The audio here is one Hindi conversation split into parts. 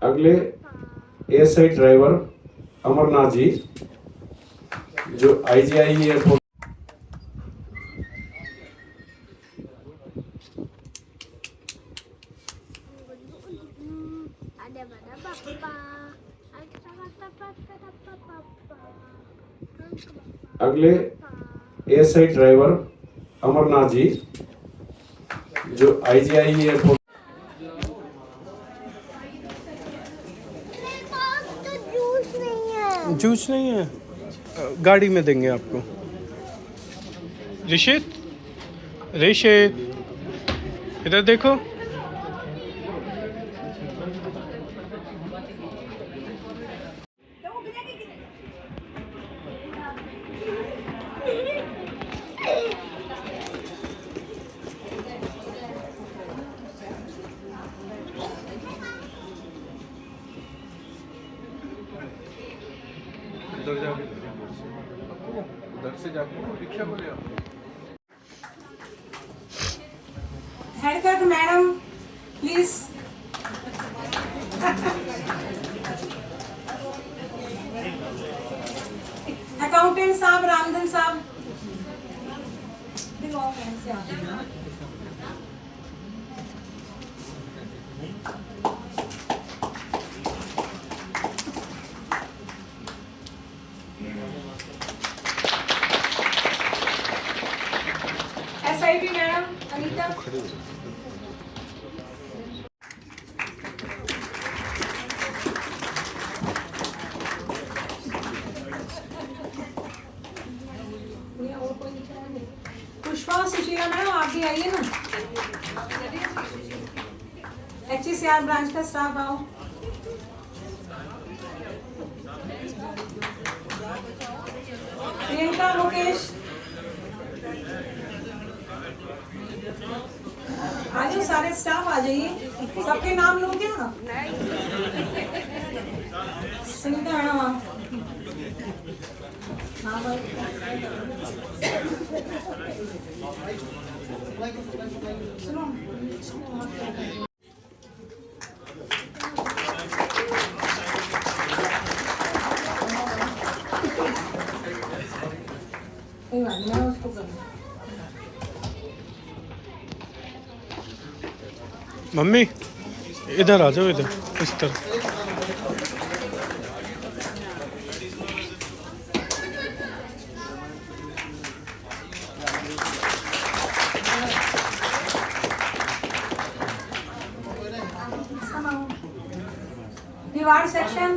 अगले एएसआई ड्राइवर अमरनाथ जी जो आईजीआई एयरपोर्ट अगले एएसआई ड्राइवर अमरनाथ जी जो आईजीआई एयरपोर्ट जूस नहीं है, गाड़ी में देंगे आपको। ऋषित, ऋषित इधर देखो। उधर से जाके रिक्शा को ले आओ। Head clerk madam please. Accountant साहब, रामधन साहब। SIP madam Anita. पुष्पा और सुशीला मैडम आप भी आइए ना। HCR ब्रांच का स्टाफ आओ। प्रियंका, मुकेश आ जाओ, सारे स्टाफ आ जाइए। सबके नाम लो क्या? सुनीता मैडम आओ। हाँ भाई सुनो, मैं उसको करूँ। मम्मी इधर आ जाओ, इधर इस तरफ। रिवार्ड सेक्शन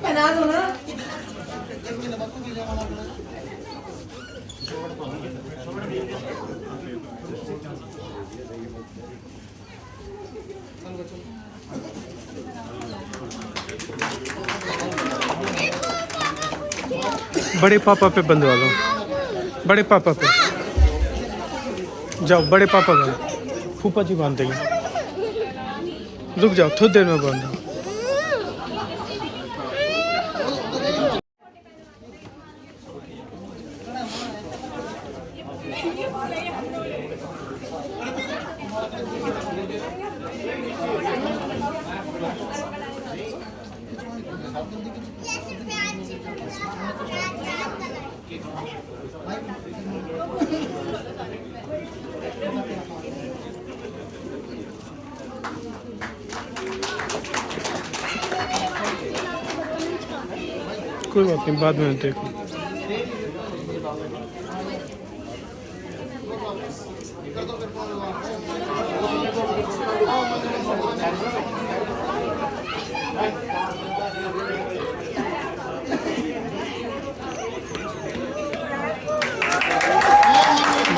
पहना दो ना। बड़े पापा पे बंधवा लो, बड़े पापा पे जाओ, बड़े पापा का फूफा जी बांध देंगे। रुक जाओ, थोड़ी देर में बांध दो। कोई बात नहीं, बाद में देखो।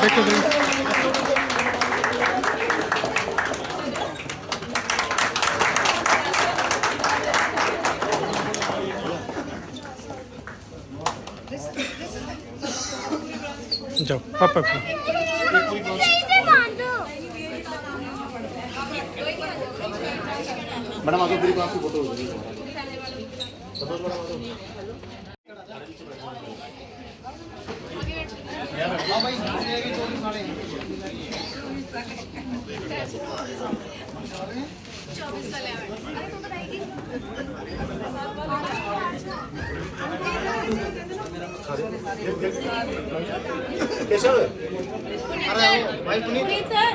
देखो देखो जाओ पापा को। मैडम आगे पूरी आपकी फोटो होगी। कैसे हो? अरे भाई पुनीत सर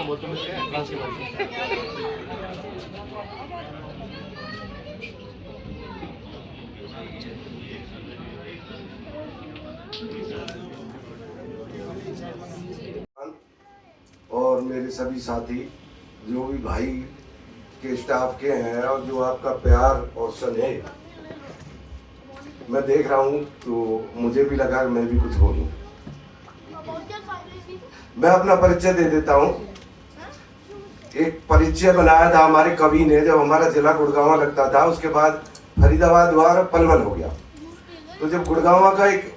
बोलते हैं क्लास के बाद और मेरे सभी साथी जो भी भाई के स्टाफ के हैं और जो आपका प्यार और स्नेह मैं देख रहा हूँ, तो मुझे भी लगा मैं भी कुछ बोलूं। मैं अपना परिचय दे देता हूँ। एक परिचय बनाया था हमारे कवि ने, जब हमारा जिला गुड़गांव लगता था, उसके बाद फरीदाबाद हुआ और पलवल हो गया। तो जब गुड़गांव का एक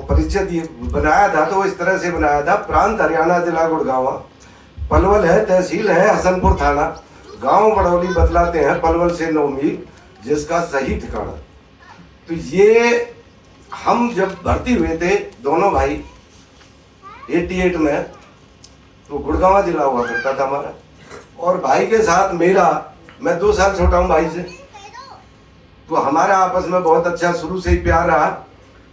परिचय बनाया था तो इस तरह से बनाया था, प्रांत हरियाणा, जिला गुड़गांव, पलवल है तहसील है हसनपुर थाना, गांव बड़ौली बतलाते हैं पलवल से 9 मील, जिसका सही ठिकाना। तो ये हम जब भर्ती हुए थे दोनों भाई 88 में, तो गुड़गांव जिला हुआ करता था हमारा, और भाई के साथ मेरा, मैं 2 साल छोटा हूँ भाई से, तो हमारा आपस में बहुत अच्छा शुरू से ही प्यार रहा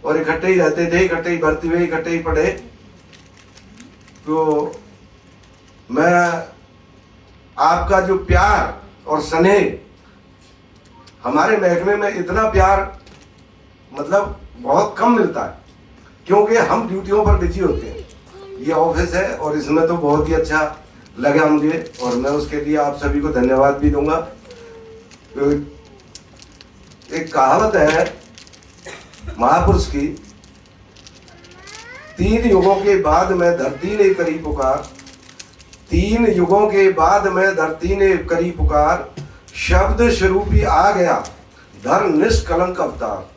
और इकट्ठे ही रहते थे, इकट्ठे ही भर्ती हुए, इकट्ठे ही पढ़े। तो मैं आपका जो प्यार और स्नेह, हमारे महकमे में इतना प्यार मतलब बहुत कम मिलता है, क्योंकि हम ड्यूटियों पर बिजी होते हैं। ये ऑफिस है और इसमें तो बहुत ही अच्छा लगा मुझे, और मैं उसके लिए आप सभी को धन्यवाद भी दूंगा। तो एक कहावत है महापुरुष की, 3 युगों के बाद में धरती ने करी पुकार, 3 युगों के बाद में धरती ने करी पुकार, शब्द स्वरूपी आ गया धर निष्कलंक अवतार,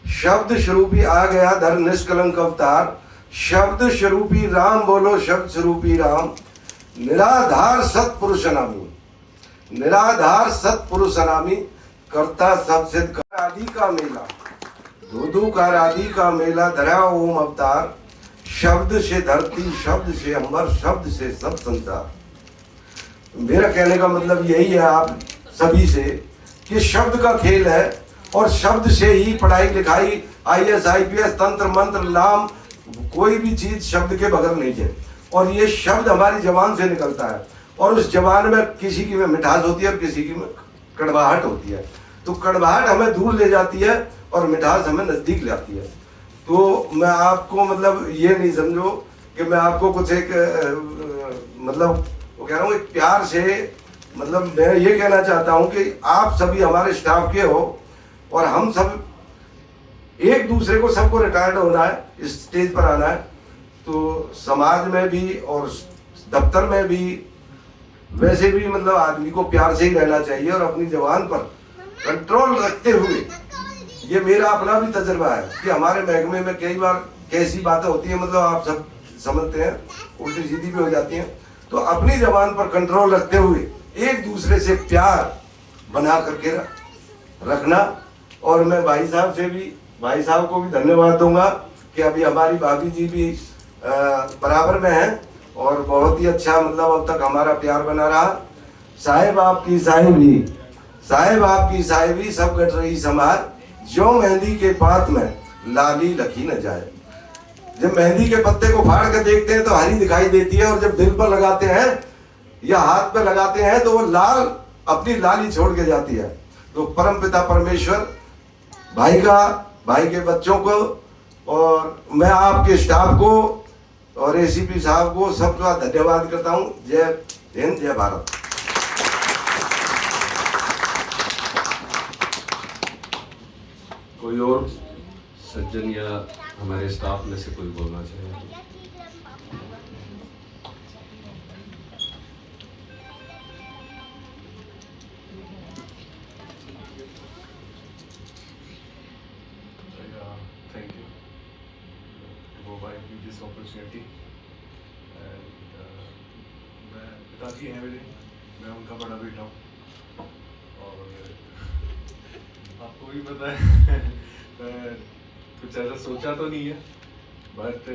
शब्द स्वरूपी आ गया धर निष्कलंक अवतार, शब्द स्वरूपी राम बोलो शब्द स्वरूपी राम, निराधार सत्पुरुष नामी, निराधार सत्पुरुष नामी, करता सब सिद्ध कर आदि का मेला, धुधुकार आदि का मेला धरा ओम अवतार, शब्द से धरती, शब्द से अंबर, शब्द से सब संसार। मेरा कहने का मतलब यही है आप सभी से कि शब्द का खेल है, और शब्द से ही पढ़ाई लिखाई, IAS IPS तंत्र मंत्र नाम, कोई भी चीज शब्द के बगैर नहीं है। और ये शब्द हमारी जबान से निकलता है, और उस जबान में किसी की में मिठास होती है और किसी की में कड़वाहट होती है। तो कड़वाहट हमें दूर ले जाती है और मिठास हमें नजदीक लाती है। तो मैं आपको मतलब ये नहीं समझो कि मैं आपको कुछ एक मतलब वो कह रहा हूँ एक प्यार से, मतलब मैं ये कहना चाहता हूँ कि आप सभी हमारे स्टाफ के हो, और हम सब एक दूसरे को, सबको रिटायर्ड होना है, इस स्टेज पर आना है। तो समाज में भी और दफ्तर में भी वैसे भी मतलब आदमी को प्यार से ही रहना चाहिए और अपनी जबान पर कंट्रोल रखते हुए, ये मेरा अपना भी तजर्बा है कि हमारे महकमे में कई बार कैसी बातें होती है, मतलब आप सब समझते हैं, उल्टी सीधी भी हो जाती हैं। तो अपनी जबान पर कंट्रोल रखते हुए एक दूसरे से प्यार बना करके रखना। और मैं भाई साहब को भी धन्यवाद दूंगा कि अभी हमारी भाभी जी भी बराबर में हैं और बहुत ही अच्छा मतलब अब तक हमारा प्यार बना रहा। साहेब आपकी साहेबी सब कट रही समाज, जो मेहंदी के पात में लाली लखी न जाए। जब मेहंदी के पत्ते को फाड़ कर देखते हैं तो हरी दिखाई देती है, और जब दिल पर लगाते हैं या हाथ पर लगाते हैं तो वो लाल अपनी लाली छोड़ के जाती है। तो परम पिता परमेश्वर भाई के बच्चों को और मैं आपके स्टाफ को और एसीपी साहब को सबका धन्यवाद करता हूँ। जय हिंद, जय भारत। कोई और सज्जन या हमारे स्टाफ में से कोई बोलना चाहे? Thank you for providing me this opportunity. मैं पिताजी हैं मेरे, मैं उनका बड़ा बेटा हूँ और आपको भी पता है मैं कुछ ऐसा सोचा तो नहीं है, बट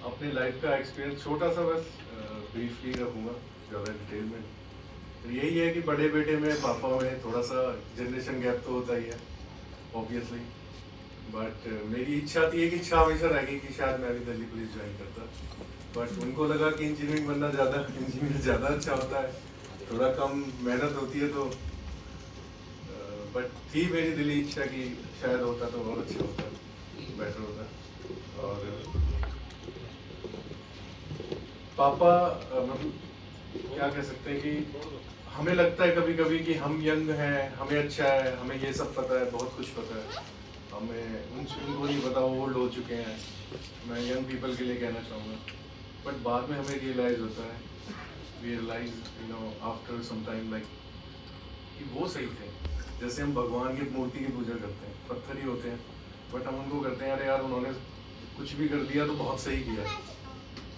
अपने लाइफ का एक्सपीरियंस छोटा सा बस ब्रीफली रखूँगा, ज़्यादा डिटेल में। तो यही है कि बड़े बेटे में पापा में थोड़ा सा जनरेशन गैप तो होता ही है ऑब्वियसली, बट मेरी इच्छा थी, एक इच्छा हमेशा रहेगी कि शायद मैं भी दिल्ली पुलिस ज्वाइन करता, बट उनको लगा कि इंजीनियरिंग बनना इंजीनियर ज़्यादा अच्छा होता है, थोड़ा कम मेहनत होती है, तो बट थी मेरी दिली इच्छा कि शायद होता तो बहुत अच्छा होता, बेटर होता। और पापा मतलब क्या कह सकते हैं कि हमें लगता है कभी कभी कि हम यंग हैं, हमें अच्छा है, हमें ये सब पता है, बहुत कुछ पता है, हमें उनको नहीं पता, ओल्ड हो चुके हैं। मैं यंग पीपल के लिए कहना चाहूँगा, बट बाद में हमें रियलाइज होता है, आफ्टर सम टाइम लाइक कि वो सही थे। जैसे हम भगवान की मूर्ति की पूजा करते हैं, पत्थर ही होते हैं, बट हम उनको करते हैं अरे यार उन्होंने कुछ भी कर दिया तो बहुत सही किया,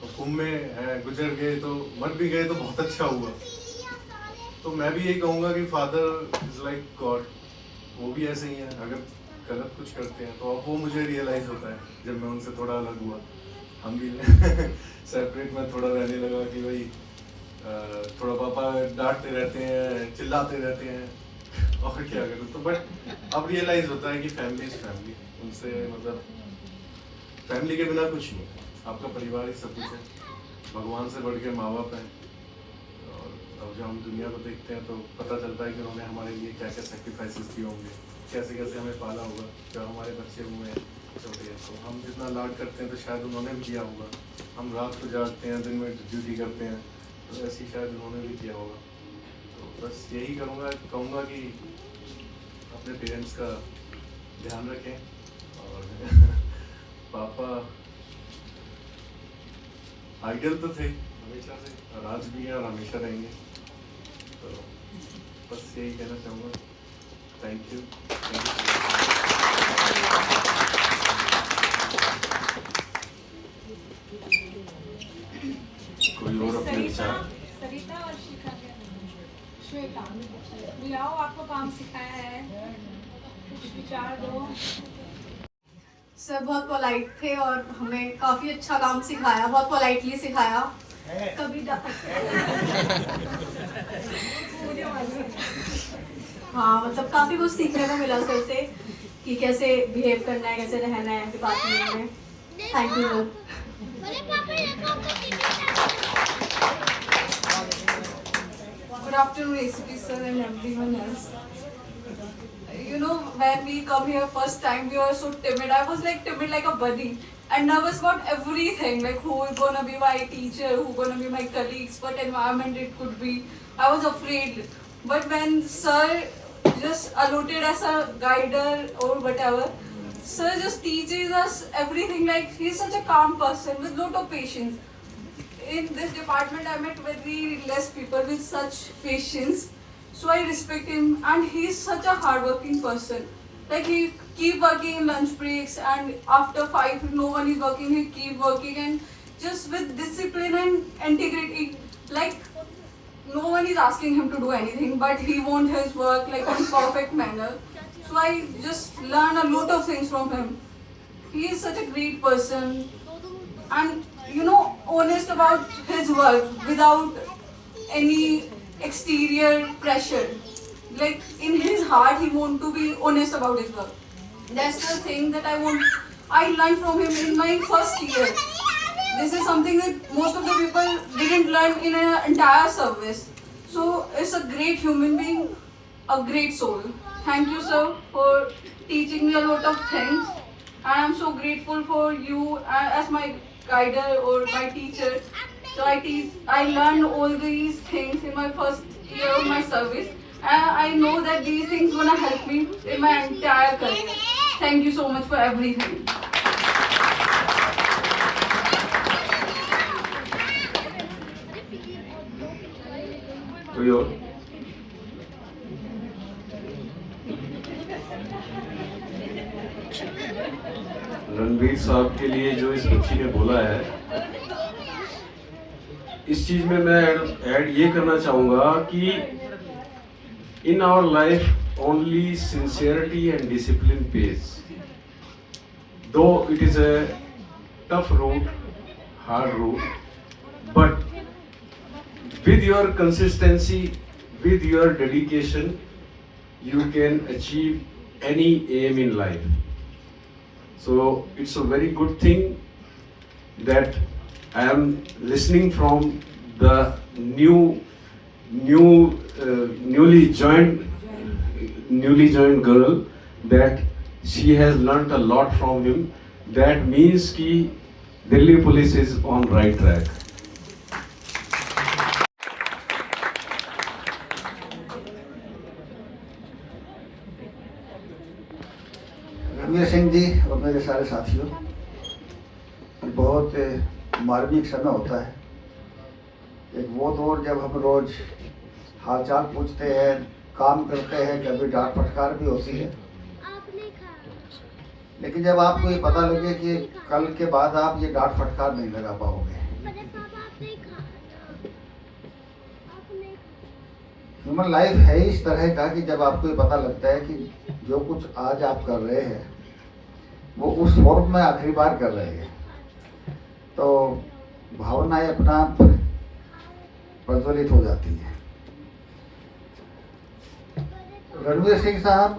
तो कुंभ में गुजर गए तो मर भी गए तो बहुत अच्छा हुआ। तो मैं भी यही कहूँगा कि फादर इज लाइक गॉड, वो भी ऐसे ही हैं, अगर गलत कुछ करते हैं तो अब वो मुझे रियलाइज़ होता है जब मैं उनसे थोड़ा अलग हुआ, हम भी सेपरेट में थोड़ा रहने लगा कि भाई थोड़ा पापा डांटते रहते हैं, चिल्लाते रहते हैं और क्या करूँ। तो बट अब रियलाइज़ होता है कि फैमिली इज़ फैमिली, उनसे मतलब फैमिली के बिना कुछ नहीं, आपका परिवार ही सब कुछ है, भगवान से बढ़ के माँ बाप हैं। और अब जब हम दुनिया को देखते हैं तो पता चलता है कि उन्होंने हमारे लिए क्या क्या सेक्रीफाइसेस किए होंगे, कैसे कैसे हमें पाला होगा जब हमारे बच्चे हुए हैं छोटे हैं। तो हम जितना लाड करते हैं तो शायद उन्होंने भी किया होगा, हम रात को जागते हैं, दिन में ड्यूटी करते हैं, तो ऐसी शायद उन्होंने भी किया होगा। तो बस यही कहूँगा कि अपने पेरेंट्स का ध्यान रखें और पापा आइडियल तो थे हमेशा से, और आज भी हैं और हमेशा रहेंगे। तो बस यही कहना चाहूँगा। Thank you. कोई और अपने विचार? सरिता और श्वेता, भी आओ, आपको काम सिखाया है, कुछ विचार दो। सर बहुत पोलाइट थे और हमें काफ़ी अच्छा काम सिखाया, बहुत पोलाइटली सिखाया। कभी हाँ मतलब काफ़ी कुछ सीखने को मिला सर से कि कैसे बिहेव करना है, कैसे रहना है डिपार्टमेंट में। Thank you sir. Good afternoon, ACP sir and everyone else. You know, when we come here first time, we were so timid. I was like timid like a bunny and nervous about everything, like who is gonna be my teacher, who gonna be my colleagues, what environment it could be. I was afraid. But when sir just allotted as a guider or whatever, sir just teaches us everything. Like he's such a calm person with lot of patience. in this department I met very less people with such patience. So I respect him, and he is such a hardworking person. Like he keep working in lunch breaks, and after 5 if no one is working, he keep working, and just with discipline and integrity. Like no one is asking him to do anything, but he wants his work like in perfect manner. So I just learn a lot of things from him. He is such a great person, and you know, honest about his work without any exterior pressure. Like in his heart, he want to be honest about his work. That's the thing that I learned from him in my first year. This is something that most of the people didn't learn in an entire service. So it's a great human being, a great soul. Thank you, sir, for teaching me a lot of things. And I'm so grateful for you as my guider or my teacher. So I learned all these things in my first year of my service. And I know that these things gonna help me in my entire career. Thank you so much for everything. कोई और? रणबीर साहब के लिए जो इस बच्ची ने बोला है, इस चीज में मैं ऐड ये करना चाहूंगा कि in our life only sincerity and discipline pays. Though it is a tough route, hard route, but with your consistency, with your dedication, you can achieve any aim in life. So it's a very good thing that I am listening from the newly joined girl that she has learnt a lot from him. That means कि Delhi police is on right track. Ranveer Singh ji और मेरे सारे साथियों, बहुत मार्मिक समय होता है। एक वो दौर जब हम रोज हालचाल पूछते हैं, काम करते हैं, कभी डांट फटकार भी होती है, लेकिन जब आपको ये पता लगे कि कल के बाद आप ये डांट फटकार नहीं लगा पाओगे। ह्यूमन लाइफ है इस तरह का कि जब आपको ये पता लगता है कि जो कुछ आज आप कर रहे हैं वो उस फॉर्म में आखिरी बार कर रहे हैं, तो भावनाएं अपना प्रज्वलित हो जाती है। रणवीर सिंह साहब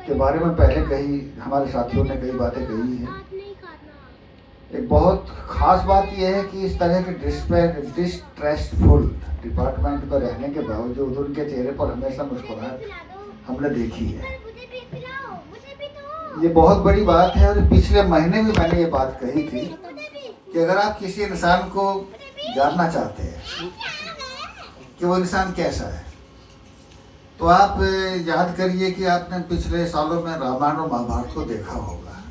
के बारे में पहले कई हमारे साथियों ने कई बातें कही हैं। एक बहुत खास बात यह है कि इस तरह के डिस्ट्रेसफुल डिपार्टमेंट में रहने के बावजूद उनके चेहरे पर हमेशा मुस्कुराहट हमने देखी है। ये बहुत बड़ी बात है, और पिछले महीने भी मैंने ये बात कही थी कि अगर आप किसी इंसान को जानना चाहते हैं कि वो इंसान कैसा है, तो आप याद करिए कि आपने पिछले सालों में रामायण और महाभारत को देखा होगा।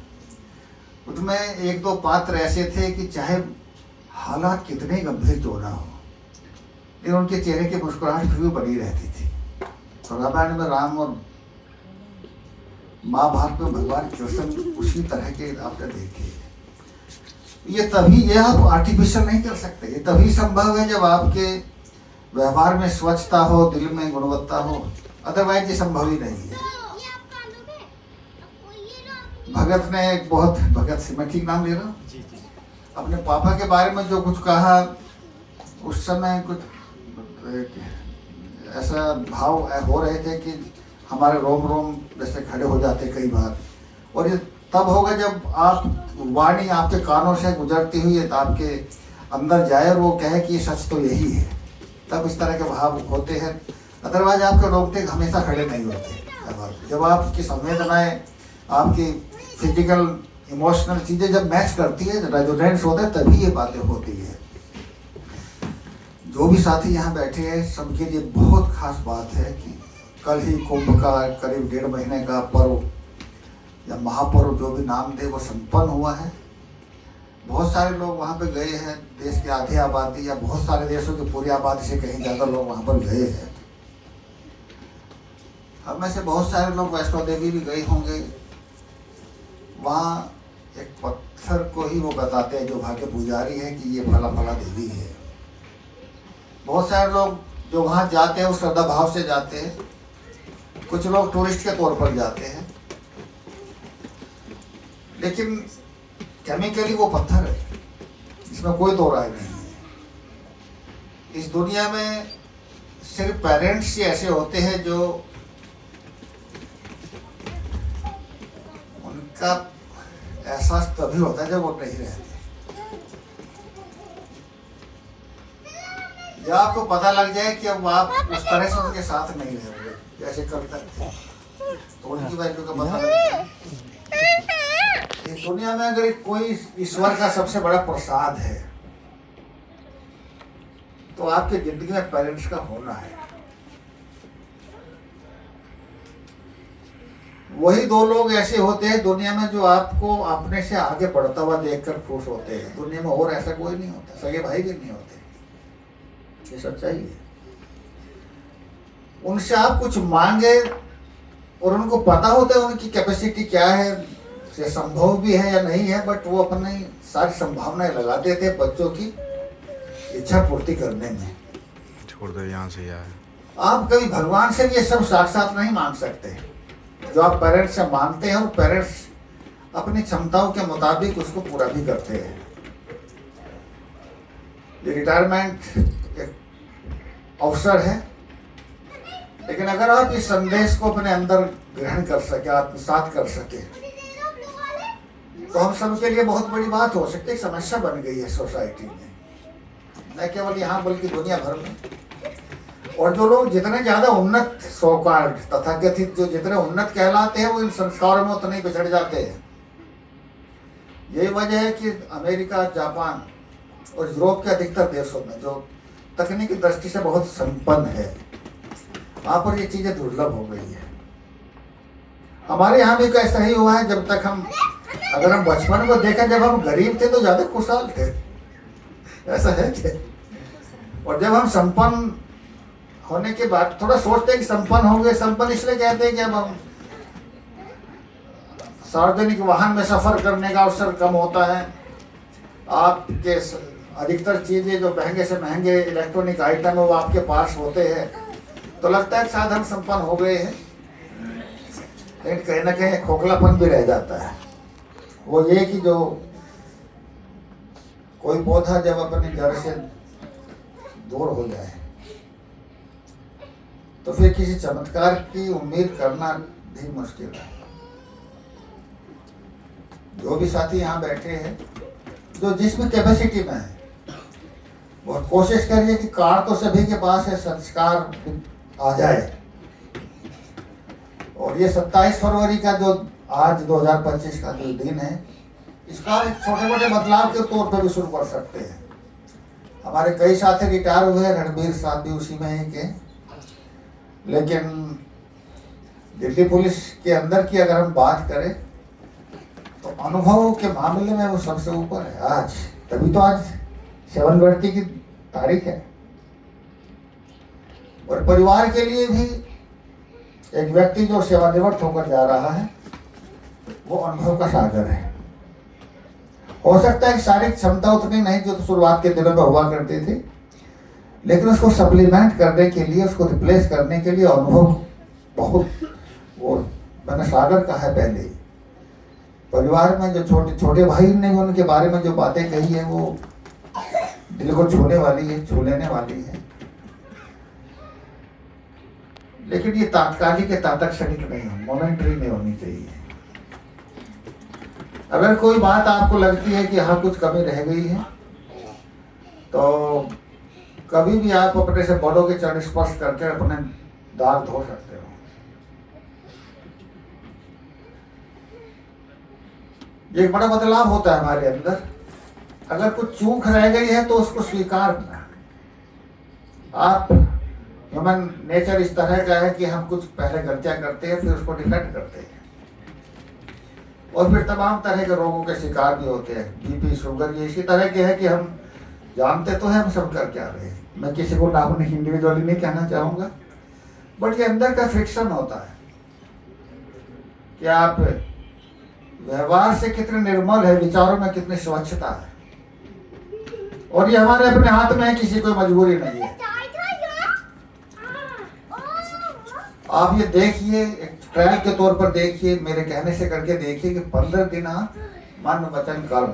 उसमें एक दो पात्र ऐसे थे कि चाहे हालात कितने गंभीर क्यों ना हो, लेकिन उनके चेहरे की मुस्कुराहट फिर भी बनी रहती थी। तो रामायण में राम और महाभारत में भगवान कृष्ण उसी तरह के आपने देखे। ये तभी, ये आप आर्टिफिशियल नहीं कर सकते, ये तभी संभव है जब आपके व्यवहार में स्वच्छता हो, दिल में गुणवत्ता हो, अदरवाइज ये संभव ही नहीं है। भगत ने एक बहुत, भगत सिंह, मैं ठीक नाम ले रहा हूँ, अपने पापा के बारे में जो कुछ कहा, उस समय कुछ ऐसा भाव हो रहे थे कि हमारे रोम रोम जैसे खड़े हो जाते कई बार। और ये तब होगा जब आप वाणी आपके कानों से गुजरती हुई आपके अंदर जाए और वो कहे कि सच तो यही है, तब इस तरह के भाव होते हैं। अदरवाइज आपके रोंगटे हमेशा खड़े नहीं होते। जब आपकी संवेदनाएं, आपकी फिजिकल इमोशनल चीज़ें जब मैच करती है, रेजोनेंस होता है, तभी ये बातें होती है। जो भी साथी यहाँ बैठे हैं, सबके लिए बहुत खास बात है कि कल ही कुंभ का करीब 1.5 महीने का पर्व या महापर्व जो भी नाम दे वो संपन्न हुआ है। बहुत सारे लोग वहाँ पे गए हैं, देश की आधी आबादी या बहुत सारे देशों की पूरी आबादी से कहीं ज़्यादा लोग वहाँ पर गए हैं। हम में से बहुत सारे लोग वैष्णो देवी भी गए होंगे। वहाँ एक पत्थर को ही वो बताते हैं जो वहाँ के पुजारी है कि ये फला फला देवी है। बहुत सारे लोग जो वहाँ जाते हैं वो श्रद्धा भाव से जाते हैं, कुछ लोग टूरिस्ट के तौर पर जाते हैं, लेकिन केमिकली वो पत्थर है, इसमें कोई दो राय नहीं है। इस दुनिया में सिर्फ पेरेंट्स ही ऐसे होते हैं जो उनका एहसास तभी होता है जब वो नहीं रहते, या आपको पता लग जाए कि अब आप उस तरह से उनके साथ नहीं रहोगे जैसे कल तक थे, तो उनकी वैल्यू का पता लगता है। इस दुनिया में अगर कोई ईश्वर का सबसे बड़ा प्रसाद है तो आपकी जिंदगी में पेरेंट्स का होना है। वही दो लोग ऐसे होते हैं दुनिया में जो आपको अपने से आगे बढ़ता हुआ देखकर खुश होते हैं। दुनिया में और ऐसा कोई नहीं होता, सगे भाई भी नहीं होते, ये सच्चाई है। उनसे आप कुछ मांगे और उनको पता होता है उनकी कैपेसिटी क्या है, ये संभव भी है या नहीं है, बट वो अपनी सारी संभावनाएं लगा देते हैं बच्चों की इच्छा पूर्ति करने में। छोड़ दो यहाँ से यार। आप कभी भगवान से भी ये सब साक्षात नहीं मांग सकते जो आप पेरेंट्स से मांगते हैं, और पेरेंट्स अपनी क्षमताओं के मुताबिक उसको पूरा भी करते हैं। ये रिटायरमेंट एक अवसर है, लेकिन अगर आप इस संदेश को अपने अंदर ग्रहण कर सके, आत्मसात कर सके, तो हम सबके लिए बहुत बड़ी बात हो सकती है। समस्या बन गई है सोसाइटी में, न केवल यहाँ बल्कि दुनिया भर में। और जो लोग जितने ज्यादा उन्नत सौकार्ड तथाकथित जो जितने उन्नत कहलाते हैं वो इन संस्कारों में उतने बिछड़ जाते हैं। यही वजह है कि अमेरिका, जापान और यूरोप के अधिकतर देशों में जो तकनीकी दृष्टि से बहुत संपन्न है, वहाँ पर ये चीजें दुर्लभ हो गई है। हमारे यहाँ भी ऐसा ही हुआ है। जब तक हम अगर हम बचपन को देखें, जब हम गरीब थे तो ज्यादा खुशहाल थे, ऐसा है क्या? और जब हम संपन्न होने के बाद थोड़ा सोचते हैं कि संपन्न हो गए, संपन्न इसलिए कहते हैं कि अब हम सार्वजनिक वाहन में सफर करने का अवसर कम होता है, आपके अधिकतर चीजें जो महंगे से महंगे इलेक्ट्रॉनिक आइटम है वो आपके पास होते हैं, तो लगता है शायद हम संपन्न हो गए हैं। लेकिन कहीं ना कहीं खोखलापन भी रह जाता है। वो ये कि जो कोई पौधा जब अपनी जड़ से दूर हो जाए तो फिर किसी चमत्कार की उम्मीद करना भी मुश्किल है। जो भी साथी यहाँ बैठे हैं, जो जिसमें कैपेसिटी में है, वो कोशिश करिए कि कार तो सभी के पास है, संस्कार आ जाए। और ये 27 फरवरी का जो आज 2025 का जो दिन है, इसका एक छोटे मोटे बदलाव के तौर पर भी शुरू कर सकते हैं। हमारे कई साथी रिटायर हुए हैं, रणबीर साहब भी उसी में है के, लेकिन दिल्ली पुलिस के अंदर की अगर हम बात करें तो अनुभव के मामले में वो सबसे ऊपर है आज। तभी तो आज सेवानिवृत्ति की तारीख है। और परिवार के लिए भी एक व्यक्ति जो सेवानिवृत्त होकर जा रहा है वो अनुभव का सागर है। हो सकता है शारीरिक क्षमता उतनी नहीं जो तो शुरुआत के दिनों में हुआ करती थी, लेकिन उसको सप्लीमेंट करने के लिए, उसको रिप्लेस करने के लिए अनुभव बहुत, वो मैंने सागर कहा है पहले ही। परिवार में जो छोटे छोटे भाई ने उनके बारे में जो बातें कही है वो दिल को छूने वाली है, छू लेने वाली है। लेकिन ये तात्कालिक के तातक क्षणिक नहीं हो, मोमेंटरी नहीं होनी चाहिए। अगर कोई बात आपको लगती है कि हाँ कुछ कमी रह गई है, तो कभी भी आप अपने से बड़ों के चरण स्पर्श करके अपने दाग धो सकते हो। ये एक बड़ा बदलाव होता है हमारे अंदर। अगर कुछ चूक रह गई है तो उसको स्वीकार करना। आप ह्यूमन नेचर इस तरह का है कि हम कुछ पहले गलतियां करते हैं फिर उसको डिफेंड करते हैं। और फिर तमाम तरह के रोगों के शिकार भी होते हैं। बीपी, शुगर, ये इसी तरह के है कि हम जानते तो हैं हम सब कर क्या रहे हैं। मैं किसी को नाम इंडिविजुअली नहीं कहना चाहूँगा, बट ये अंदर का फ्रिक्शन होता है कि आप व्यवहार से कितने निर्मल है, विचारों में कितनी स्वच्छता है, और ये हमारे अपने हाथ में है, किसी कोई मजबूरी नहीं है। आप ये देखिए, एक ट्रायल के तौर पर देखिए, मेरे कहने से करके देखिए कि 15 दिन आप मन वचन कर्म,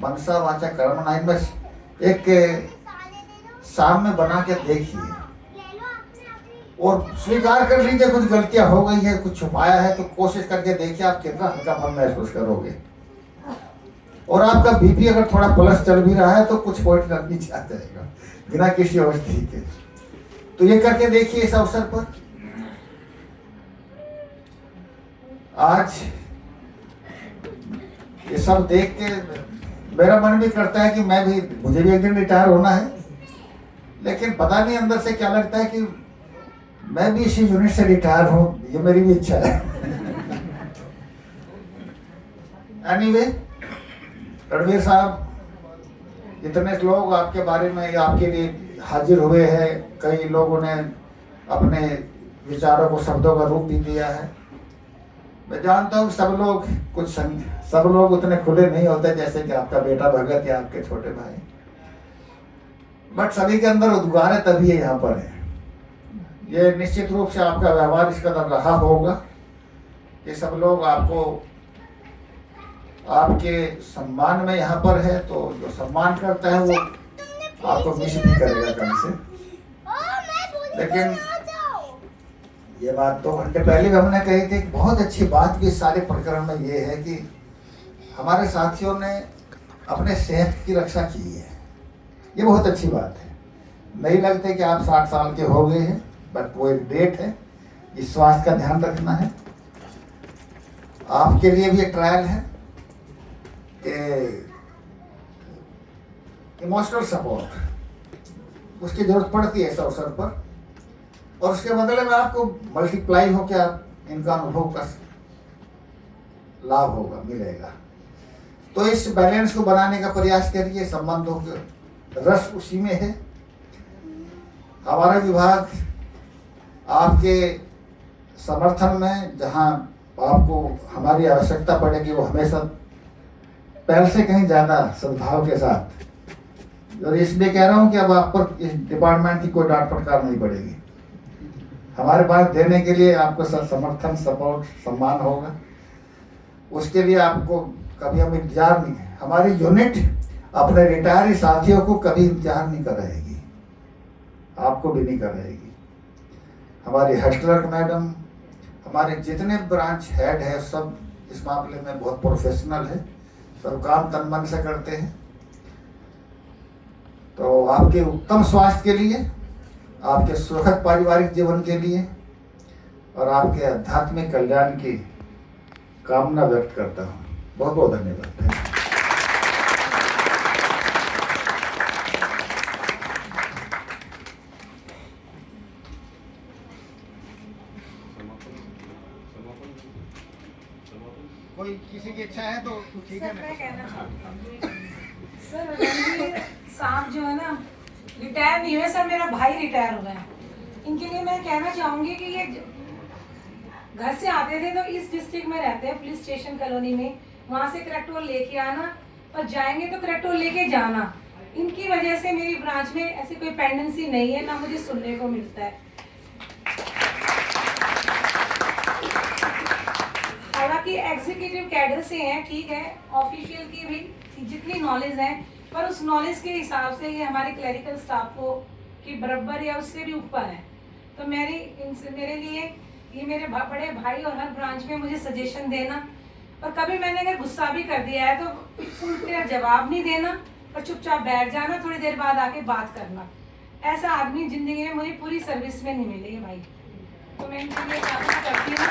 मनसा वाचा कर्म नाइन में एक शाम में बना के देखिए और स्वीकार कर लीजिए कुछ गलतियां हो गई है, कुछ छुपाया है, तो कोशिश करके देखिए आप कितना हल्कापन महसूस करोगे। और आपका बीपी अगर थोड़ा प्लस चल भी रहा है तो कुछ पॉइंट नीचे आ जाएगा बिना किसी औषधि के। तो ये करके देखिए इस अवसर पर। आज ये सब देख के मेरा मन भी करता है कि मुझे भी एक दिन रिटायर होना है, लेकिन पता नहीं अंदर से क्या लगता है कि मैं भी इसी यूनिट से रिटायर हूं, ये मेरी भी इच्छा है। एनीवे, रणवीर साहब, इतने लोग आपके बारे में आपके लिए हाजिर हुए हैं, कई लोगों ने अपने विचारों को शब्दों का रूप भी दिया है। मैं जानता हूँ सब लोग उतने खुले नहीं होते जैसे कि आपका बेटा भगत या आपके छोटे भाई, बट सभी के अंदर उद्गार है, तभी ये यहाँ पर है। ये निश्चित रूप से आपका व्यवहार इस कदर रहा होगा कि सब लोग आपके सम्मान में यहाँ पर है, तो जो सम्मान करता है वो आपको मिस भी करेगा कम से। लेकिन ये बात 2 घंटे पहले भी हमने कही थी। बहुत अच्छी बात भी सारे प्रकरण में ये है कि हमारे साथियों ने अपने सेहत की रक्षा की है, ये बहुत अच्छी बात है। नहीं लगते कि आप 60 साल के हो गए हैं, बट वो एक डेट है, इस स्वास्थ्य का ध्यान रखना है। आपके लिए भी एक ट्रायल है कि इमोशनल सपोर्ट उसकी जरूरत पड़ती है इस अवसर पर, और उसके बदले में आपको मल्टीप्लाई होकर आप इनका अनुभव का लाभ होगा, मिलेगा। तो इस बैलेंस को बनाने का प्रयास करिए। संबंधों के रस उसी में है। हमारा विभाग आपके समर्थन में, जहां आपको हमारी आवश्यकता पड़ेगी, वो हमेशा पहले से कहीं ज़्यादा सद्भाव के साथ, और इसलिए कह रहा हूँ कि अब आप पर इस डिपार्टमेंट की कोई डांट फटकार नहीं पड़ेगी। हमारे पास देने के लिए आपको समर्थन, सपोर्ट, सम्मान होगा। उसके लिए आपको कभी हम इंतजार नहीं, हमारी यूनिट अपने रिटायरी साथियों को कभी इंतजार नहीं कराएगी, आपको भी नहीं कराएगी। हमारी हेड क्लर्क मैडम, हमारे जितने ब्रांच हेड है, सब इस मामले में बहुत प्रोफेशनल है, सब काम तन मन से करते हैं। तो आपके उत्तम स्वास्थ्य के लिए, आपके सुखद पारिवारिक जीवन के लिए और आपके आध्यात्मिक कल्याण की कामना व्यक्त करता हूँ। बहुत बहुत धन्यवाद। कोई किसी की इच्छा है तो ठीक है। सर, मैं कहना चाहती हूँ सर, रणवीर साहब जो है ना, रिटायर नहीं हुए सर, मेरा भाई रिटायर हुआ है। इनके लिए मैं कहना चाहूँगी कि ये घर से आते थे तो इस डिस्ट्रिक्ट में रहते हैं, पुलिस स्टेशन कॉलोनी में, वहाँ से करेक्टोल लेके आना और जाएंगे तो करेक्टोल लेके जाना। इनकी वजह से मेरी ब्रांच में ऐसी कोई पेंडेंसी नहीं है, ना मुझे सुनने को मिलता है। हालांकि एग्जीक्यूटिव कैडर से हैं, ठीक है, ऑफिशियल की भी जितनी नॉलेज है, पर उस नॉलेज के हिसाब से ये हमारे क्लरिकल स्टाफ को की बराबर या उससे भी ऊपर है। तो मेरे लिए ये मेरे बड़े भाई और हर ब्रांच में मुझे सजेशन देना, और कभी मैंने अगर गुस्सा भी कर दिया है तो उल्टा जवाब नहीं देना और चुपचाप बैठ जाना, थोड़ी देर बाद आके बात करना। ऐसा आदमी जिंदगी में मुझे पूरी सर्विस में नहीं मिलेगी भाई। तो मैं इनके लिए प्रार्थना करती हूँ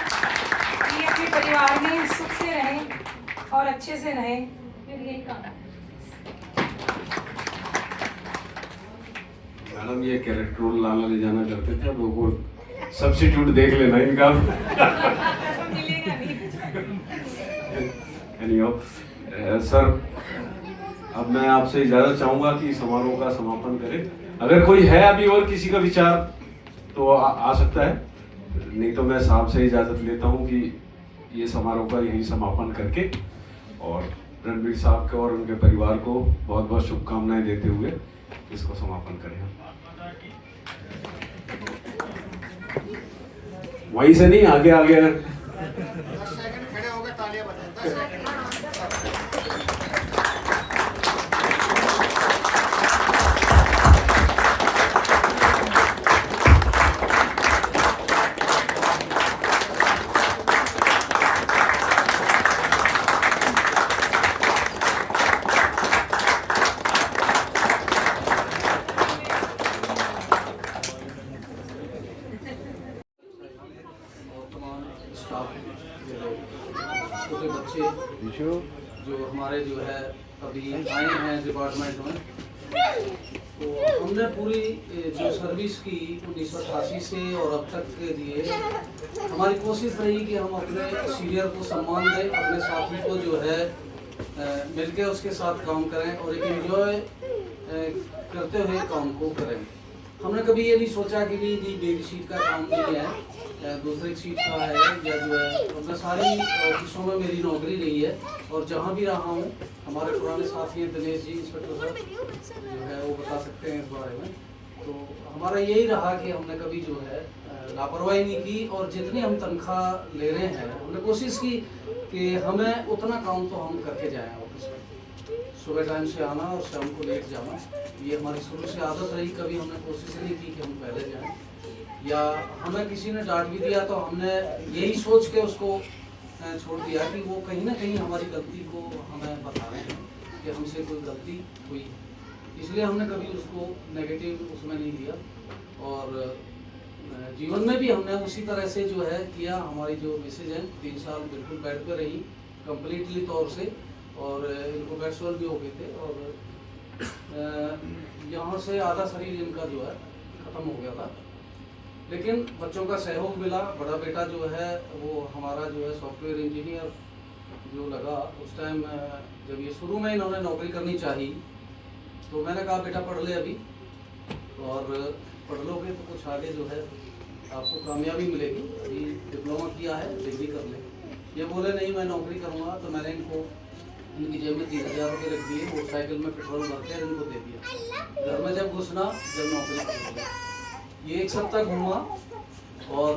कि अपने परिवार में सुख से रहें और अच्छे से रहें, फिर यही काम है। मैडम ये कैरेक्टरोल लाना ले जाना करते थे, अब वो सब्स्टिट्यूट देख लेना इनका। हैं अभी। Anyhow, सर अब मैं आपसे इजाजत चाहूंगा कि समारोह का समापन करें। अगर कोई है अभी और किसी का विचार तो आ सकता है, नहीं तो मैं साहब से इजाजत लेता हूं कि ये समारोह का यही समापन करके और रणवीर साहब को और उनके परिवार को बहुत बहुत शुभकामनाएं देते हुए इसको समापन करें। वहीं से नहीं, आगे आगे खड़े होकर तालियां बजाएं। छोटे बच्चे जो हमारे जो है अभी आए हैं डिपार्टमेंट में, तो हमने पूरी जो सर्विस की 1988 से और अब तक के लिए हमारी कोशिश रही कि हम अपने सीनियर को सम्मान दें, अपने साथी को जो है मिलके उसके साथ काम करें और एक एंजॉय करते हुए काम को करें। हमने कभी ये नहीं सोचा कि जी बेबी सीट का काम नहीं है, दूसरी सीट का है या जो है। अपने सारी ऑफिसों में मेरी नौकरी रही है और जहाँ भी रहा हूँ, हमारे पुराने साथी हैं दिनेश जी इंस्पेक्टर साहब जो है वो बता सकते हैं इस बारे में। तो हमारा यही रहा कि हमने कभी जो है लापरवाही नहीं की और जितनी हम तनख्वाह ले रहे हैं हमने कोशिश की कि हमें उतना काम तो हम करके जाएँ ऑफिस में। सुबह टाइम से आना और शाम को लेट जाना, ये हमारी शुरू से आदत रही। कभी हमने कोशिश नहीं की कि हम पहले जाएं, या हमें किसी ने डांट भी दिया तो हमने यही सोच के उसको छोड़ दिया कि वो कहीं ना कहीं हमारी गलती को हमें बता रहे हैं कि हमसे कोई गलती हुई, इसलिए हमने कभी उसको नेगेटिव उसमें नहीं लिया। और जीवन में भी हमने उसी तरह से जो है किया। हमारी जो मिसेज हैं 3 साल बिल्कुल बेड पे रही कंप्लीटली तौर से, और इनको बेड सोल भी हो गए थे और यहाँ से आधा शरीर इनका जो है ख़त्म हो गया था। लेकिन बच्चों का सहयोग मिला। बड़ा बेटा जो है वो हमारा जो है सॉफ्टवेयर इंजीनियर जो लगा उस टाइम, जब ये शुरू में इन्होंने नौकरी करनी चाहिए तो मैंने कहा बेटा पढ़ ले अभी, और पढ़ लोगे तो कुछ आगे जो है आपको कामयाबी मिलेगी। अभी डिप्लोमा किया है, डिग्री कर ले। ये बोले नहीं मैं नौकरी करूँगा, तो मैंने इनको इनकी जेब में 30,000 रुपये रख दिए, मोटरसाइकिल में पेट्रोल भर के इनको दे दिया। घर में जब घुसना, जब नौकरी कर लिया। ये 1 सप्ताह घूमा और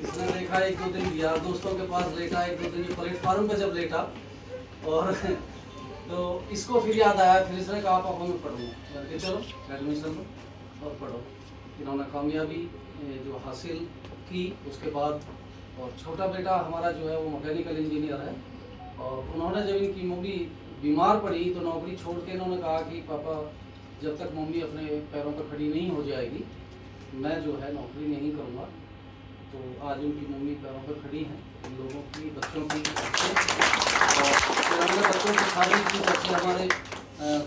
इसने देखा 1-2 दिन यार दोस्तों के पास लेटा, 1-2 दिन प्लेटफार्म पे जब लेटा, और तो इसको फिर याद आया। फिर इसने कहा पापा मैं पढ़ूँगा, मैंने चलो एडमिशन लो और पढ़ो। इन्होंने कामयाबी जो हासिल की उसके बाद। और छोटा बेटा हमारा जो है वो मैकेनिकल इंजीनियर है, और उन्होंने जब इनकी मम्मी बीमार पड़ी तो नौकरी छोड़ के इन्होंने कहा कि पापा जब तक मम्मी अपने पैरों पर खड़ी नहीं हो जाएगी मैं जो है नौकरी नहीं करूँगा। तो आज उनकी मम्मी पैरों पर खड़ी हैं, इन लोगों की, बच्चों की। और फिर हमने बच्चों की शादी की। बच्चे हमारे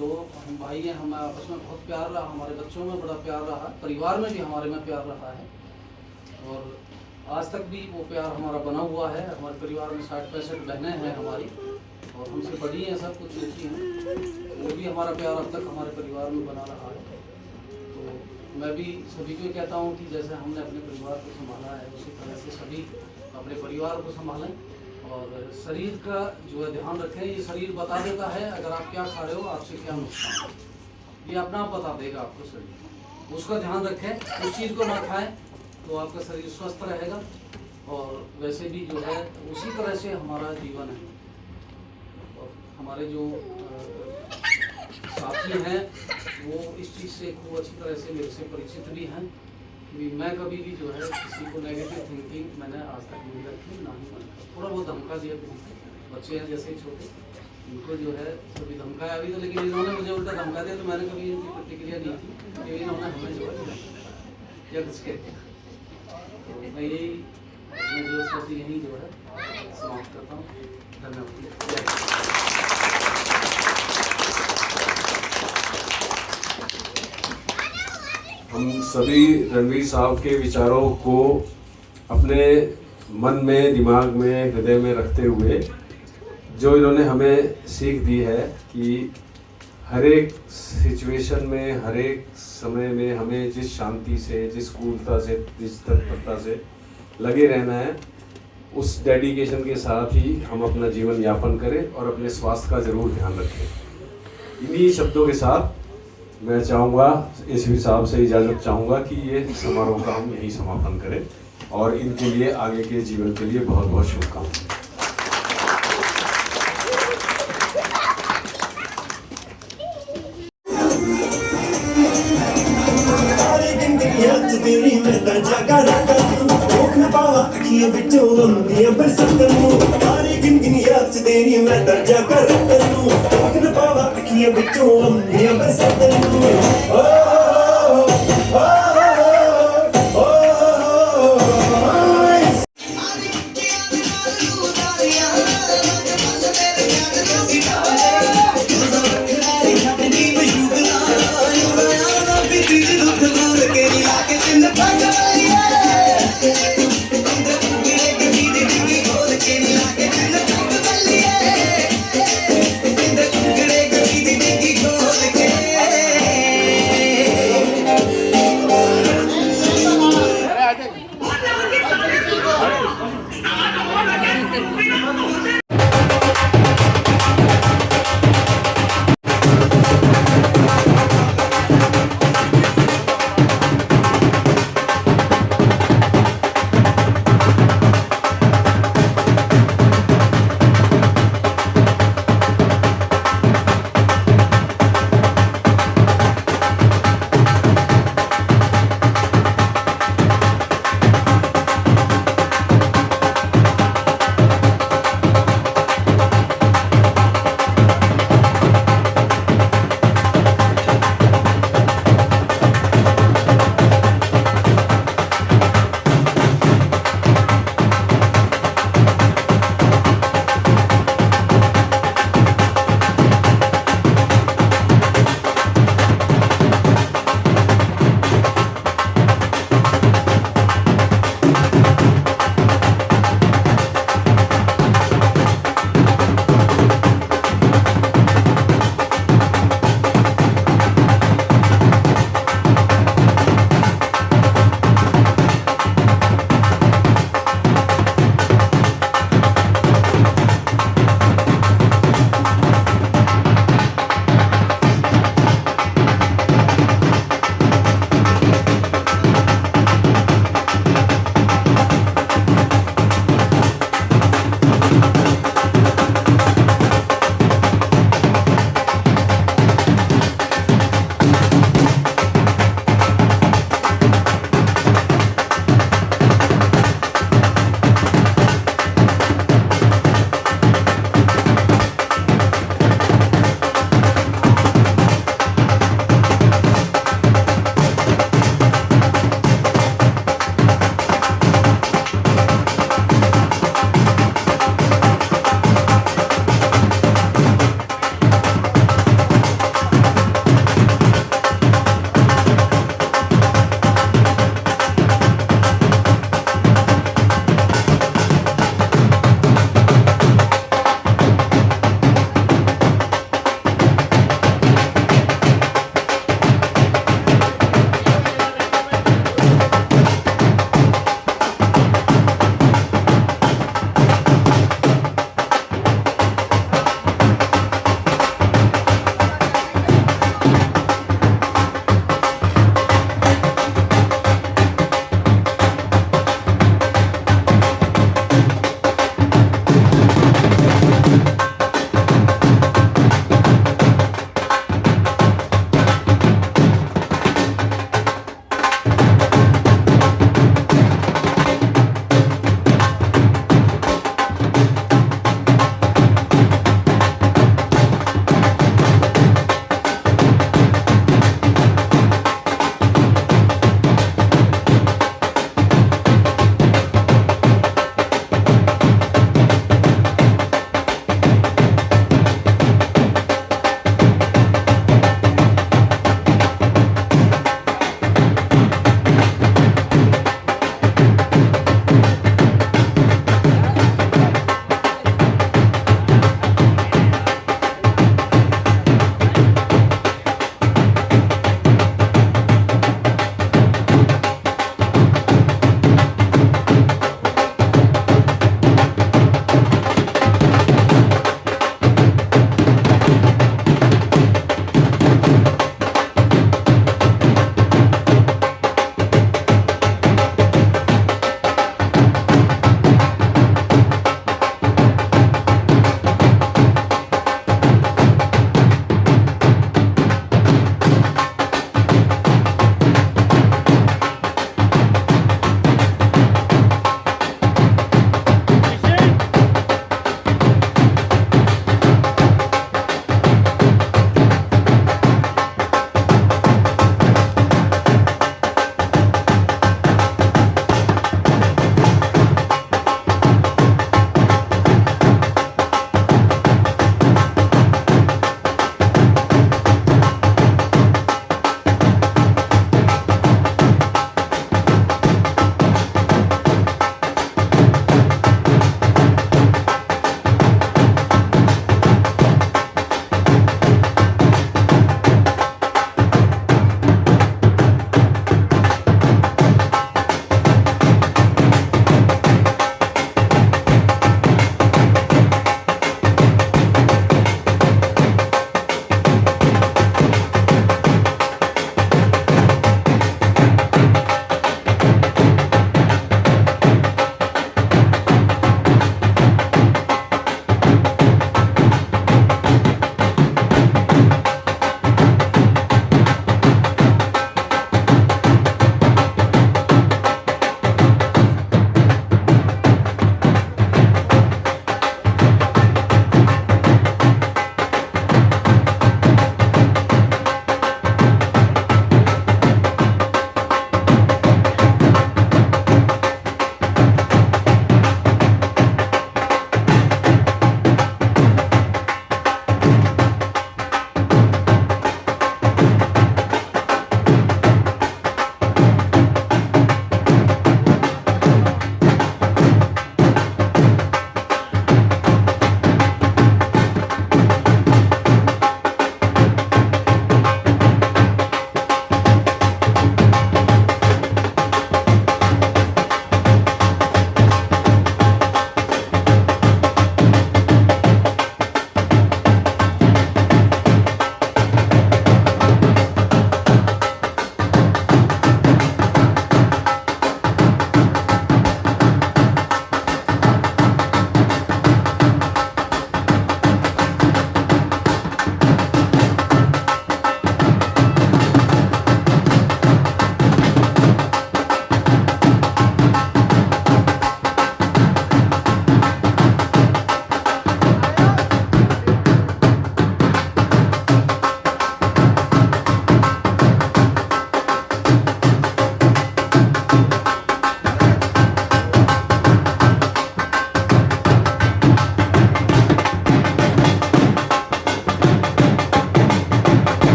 2 हम भाई हैं, हमें आपस में बहुत प्यार रहा, हमारे बच्चों में बड़ा प्यार रहा, परिवार में भी हमारे में प्यार रहा है, और आज तक भी वो प्यार हमारा बना हुआ है। हमारे परिवार में 60-65 बहनें हैं हमारी, और हमसे बड़ी हैं, सब कुछ छोटी हैं। वो भी हमारा प्यार अब तक हमारे परिवार में बना रहा है। तो मैं भी सभी को कहता हूँ कि जैसे हमने अपने परिवार को संभाला है उसी तरह से सभी अपने परिवार को संभालें, और शरीर का जो है ध्यान रखें। ये शरीर बता देता है अगर आप क्या खा रहे हो, आपसे क्या नुकसान है, ये अपना आप बता देगा आपको शरीर। उसका ध्यान रखें, उस चीज़ को ना खाएं तो आपका शरीर स्वस्थ रहेगा। और वैसे भी जो है उसी तरह से हमारा जीवन है। और हमारे जो साथी हैं वो इस चीज़ से खूब अच्छी तरह से मेरे से परिचित भी हैं कि मैं कभी भी जो है किसी को नेगेटिव थिंकिंग मैंने आज तक नहीं रखी, ना ही मन। थोड़ा बहुत धमका दिया, बच्चे हैं जैसे छोटे, इनको जो है कभी धमकाया भी तो, लेकिन इन्होंने मुझे उल्टा धमका दिया तो मैंने कभी इनकी प्रतिक्रिया नहीं की, क्योंकि इन्होंने हमें जो है या कुछ कहते हैं। तो मैं यही अपने जो शब्द यही जो है समाप्त करता हूँ। धन्यवाद। हम सभी रणवीर साहब के विचारों को अपने मन में, दिमाग में, हृदय में रखते हुए जो इन्होंने हमें सीख दी है कि हर एक सिचुएशन में, हर एक समय में हमें जिस शांति से, जिस कूलता से, जिस तत्परता से लगे रहना है, उस डेडिकेशन के साथ ही हम अपना जीवन यापन करें और अपने स्वास्थ्य का ज़रूर ध्यान रखें। इन्हीं शब्दों के साथ मैं चाहूँगा, एसपी साहब से इजाज़त चाहूँगा कि ये समारोह का हम यही समापन करें और इनके लिए आगे के जीवन के लिए बहुत बहुत शुभकामनाएं। तेरी मैं ता जागा रखा भूख न पावा अखियां बिचों लंबियां बरसातां नूं सारी गिनगिन याद च तेरी मैं ता जागा रखा भूख न पावा अखियां बिचों लंबियां बरसातां नूं ओ ओ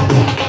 Thank